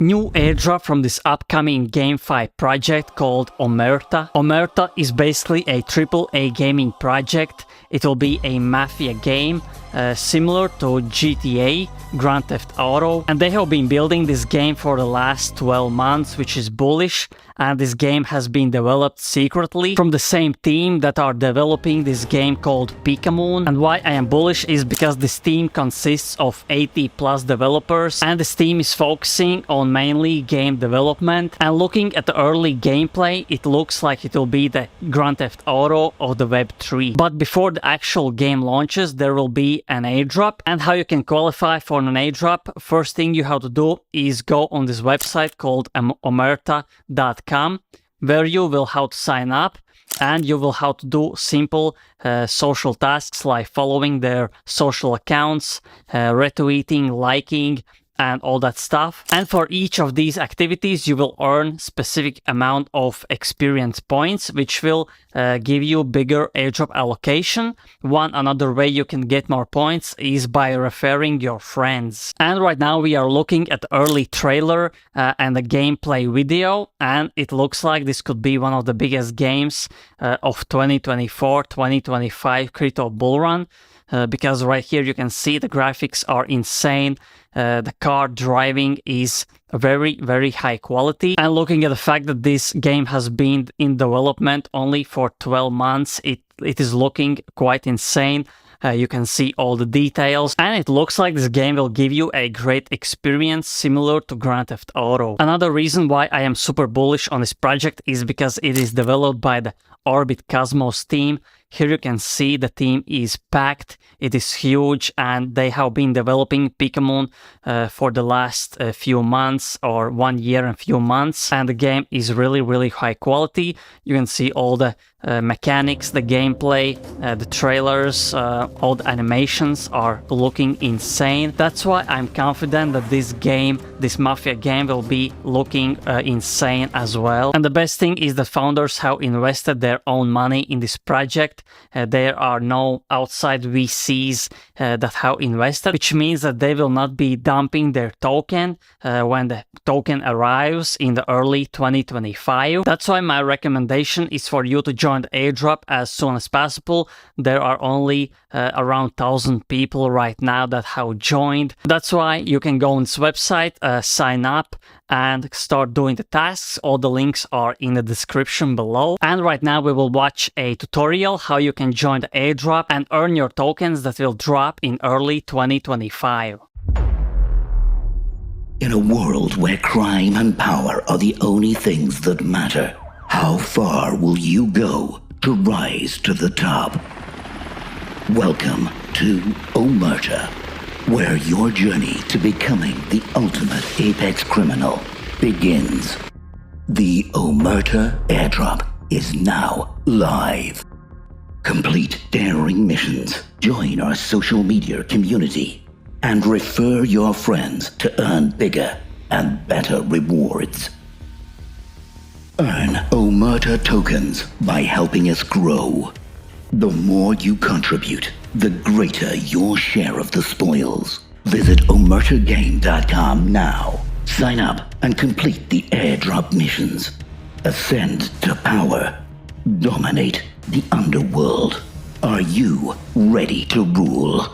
new airdrop from this upcoming GameFi project called OMERTA. OMERTA is basically a AAA gaming project. It will be a mafia game similar to GTA, Grand Theft Auto, and they have been building this game for the last 12 months, which is bullish. And this game has been developed secretly from the same team that are developing this game called Pikamoon. And why I am bullish is because this team consists of 80 plus developers, and this team is focusing on mainly game development. And looking at the early gameplay, it looks like it will be the Grand Theft Auto of the Web3. But before the actual game launches, there will be an airdrop. And how you can qualify for an airdrop, first thing you have to do is go on this website called OMERTA.com, where you will have to sign up, and you will have to do simple social tasks like following their social accounts, retweeting, liking, and all that stuff. And for each of these activities, you will earn specific amount of experience points, which will give you bigger airdrop allocation. One another way you can get more points is by referring your friends. And right now we are looking at the early trailer and the gameplay video, and it looks like this could be one of the biggest games of 2024-2025 crypto bull run. Because right here you can see the graphics are insane. The car driving is very, very high quality. And looking at the fact that this game has been in development only for 12 months, it is looking quite insane. You can see all the details, and it looks like this game will give you a great experience similar to Grand Theft Auto. Another reason why I am super bullish on this project is because it is developed by the Orbit Cosmos team. Here you can see the team is packed, it is huge, and they have been developing Pikamoon for the last few months, or 1 year and few months, and the game is really, really high quality. You can see all the mechanics, the gameplay, the trailers, all the animations are looking insane. That's why I'm confident that this game, this Mafia game, will be looking insane as well. And the best thing is the founders have invested their own money in this project. There are no outside VCs that have invested, which means that they will not be dumping their token when the token arrives in the early 2025. That's why my recommendation is for you to join the airdrop as soon as possible. There are only around 1,000 people right now that have joined. That's why you can go on this website, sign up, and start doing the tasks. All the links are in the description below. And right now we will watch a tutorial how you can join the airdrop and earn your tokens that will drop in early 2025. In a world where crime and power are the only things that matter, how far will you go to rise to the top? Welcome to OMERTA, where your journey to becoming the ultimate apex criminal begins. The OMERTA airdrop is now live. Complete daring missions, join our social media community, and refer your friends to earn bigger and better rewards. Earn OMERTA tokens by helping us grow. The more you contribute, the greater your share of the spoils. Visit OMERTAGame.com now. Sign up and complete the airdrop missions. Ascend to power. Dominate the underworld. Are you ready to rule?